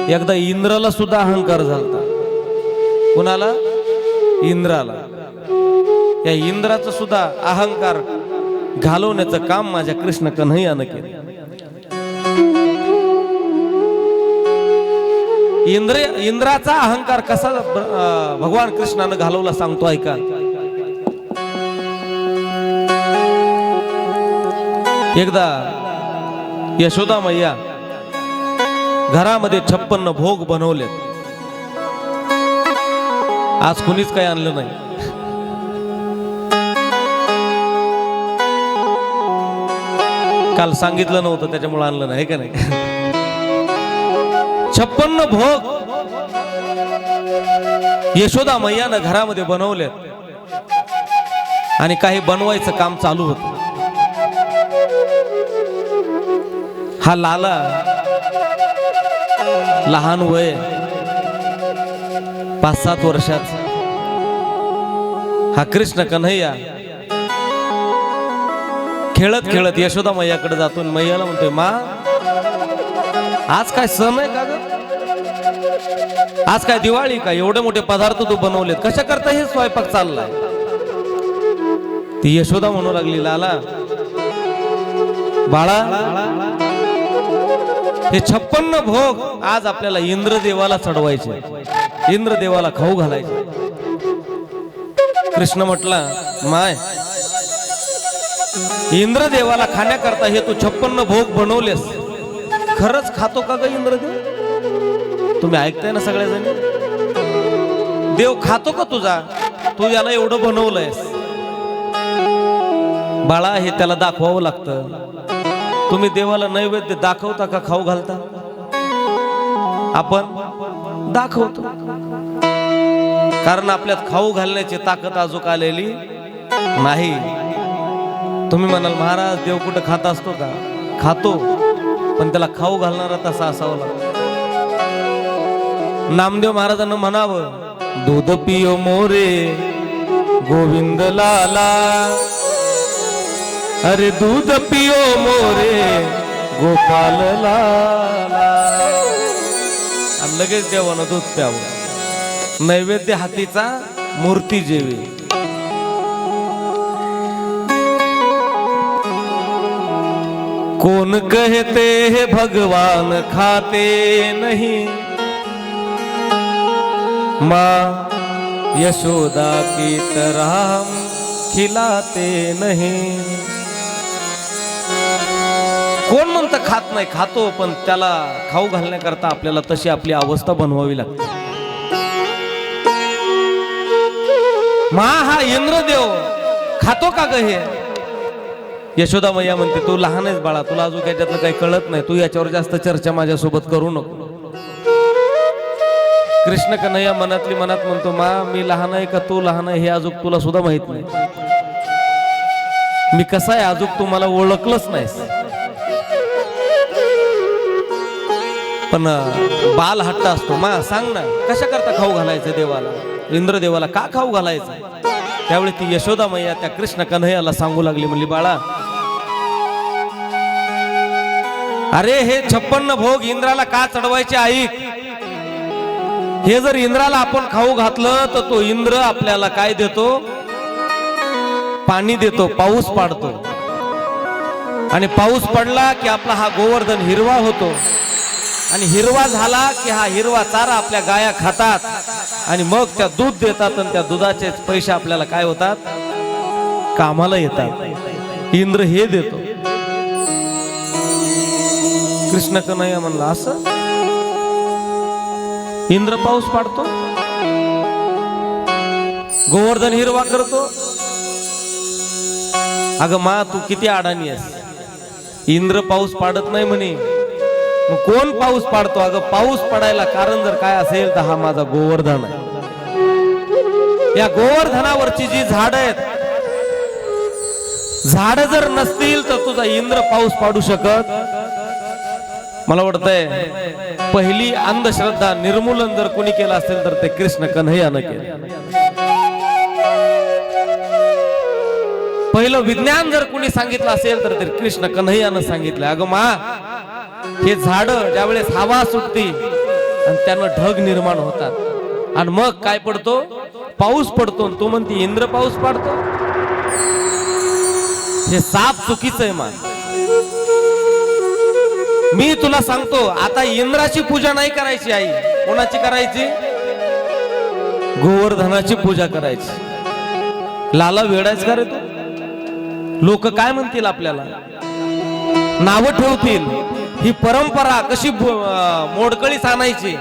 एकदा इंद्राला सुद्धा अहंकार झाला. कुणाला? इंद्राला. या इंद्राचं सुद्धा अहंकार घालवण्याचं काम माझ्या कृष्ण कन्हैयानं केलं. इंद्राचा अहंकार कसा भगवान कृष्णानं घालवला सांगतो ऐका. एकदा यशोदा मैया घरामध्ये 56 भोग बनवलेत. आज कुणीच काही आणलं नाही. काल सांगितलं नव्हतं त्याच्यामुळे आणलं नाही का नाही. 56 भोग यशोदा मैयानं घरामध्ये बनवलेत आणि काही बनवायचं काम चालू होतं. हा लाला लहान वय 5-7 वर्षाचा. हा कृष्ण कन्हैया खेळत खेळत यशोदा मैयाकडे जातो. मैयाला म्हणतोय, मा आज काय सण आहे का ग? आज काय दिवाळी का? एवढे मोठे पदार्थ तू बनवलेत, कशा करता हे स्वयंपाक चाललाय? ती यशोदा म्हणू लागली, लाला बाळा, हे 56 भोग आज आपल्याला इंद्रदेवाला चढवायचे, इंद्रदेवाला खाऊ घालायचे. कृष्ण म्हटला, माय इंद्रदेवाला खाण्याकरता हे तू 56 भोग बनवलेस, खरंच खातो का ग इंद्रदेव? तुम्ही ऐकताय ना सगळेजण? देव खातो का तुझा? तू याला एवढं बनवलंयस. बाळा, हे त्याला दाखवावं लागतं. तुम्ही देवाला नैवेद्य दाखवता का खाऊ घालता? आपण दाखवतो, कारण आपल्यात खाऊ घालण्याची ताकद अजून आलेली नाही. तुम्ही म्हणाल, महाराज देव कुठं खात असतो का? खातो, पण त्याला खाऊ घालणारा तसा असावं लागतं. नामदेव महाराजांना म्हणावं, दूध पियो मोरे गोविंद लाला, अरे दूध पियो मोरे गोपाल लाला. आणि लगेच देवानं दूध प्यावं. नैवेद्य हातीचा मूर्ती जेवी. कौन कहते हैं भगवान खाते नहीं, माँ यशोदा की तरह हम खिलाते नहीं. कोण म्हणतं खात नाही? खातो, पण त्याला खाऊ घालण्याकरता आपल्याला तशी आपली अवस्था बनवावी लागते. मा हा इंद्रदेव खातो का ग हे? यशोदा मैया म्हणते, तू लहान आहेस बाळा, तुला अजून त्याच्यातलं काही कळत नाही, तू याच्यावर जास्त चर्चा माझ्यासोबत करू नको. कृष्ण कन्हैया मनातली मनात म्हणतो, मा मी लहान आहे का तू लहान आहे हे अजून तुला सुद्धा माहित नाही. मी कसा आहे अजून तू मला ओळखलंच नाहीस. पण बाल हट्ट असतो, मा सांग ना कशा करता खाऊ घालायचं देवाला, इंद्रदेवाला का खाऊ घालायचं? त्यावेळी ती यशोदा मैया त्या कृष्ण कन्हैयाला सांगू लागली, म्हणली, बाळा अरे हे 56 भोग इंद्राला का चढवायचे ऐक. हे जर इंद्राला आपण खाऊ घातलं तर तो इंद्र आपल्याला काय देतो? पाणी देतो, पाऊस पाडतो. आणि पाऊस पडला की आपला हा गोवर्धन हिरवा होतो. आणि हिरवा झाला की हा हिरवा चारा आपल्या गाया खातात आणि मग त्या दूध देतात. आणि त्या दुधाचे पैसे आपल्याला काय होतात? कामाला येतात. इंद्र हे देतो. कृष्ण कन्हैया म्हणला, असं इंद्र पाऊस पाडतो, गोवर्धन हिरवा करतो? अगं मा, तू किती अडाणी आहेस. इंद्र पाऊस पाडत नाही म्हणे, मग कोण पाऊस पाडतो? अगं पाऊस पडायला कारण जर काय असेल तर हा माझा गोवर्धन आहे. या गोवर्धनावरची जी झाड आहेत, झाड जर नसतील तर तुझा इंद्र पाऊस पाडू शकत. मला वाटतंय पहिली अंधश्रद्धा निर्मूलन जर कोणी केलं असेल तर ते कृष्ण कन्हैयानं केलं. पहिलं विज्ञान जर कोणी सांगितलं असेल तर ते कृष्ण कन्हैयानं सांगितलं. अगं मा, हे झाड ज्यावेळेस हवा सुटती आणि त्यानं ढग निर्माण होतात आणि मग काय पडतो, पाऊस पडतो. तो म्हणते इंद्र पाऊस पाडतो. हे साप चुकीचं आहे मान. मी तुला सांगतो आता इंद्राची पूजा नाही करायची आई. कोणाची करायची? गोवर्धनाची पूजा करायची. लाला वेडायच का रे तू? लोक काय म्हणतील आपल्याला, नावं ठेवतील. ही परंपरा कशी मोडकळीस आणायची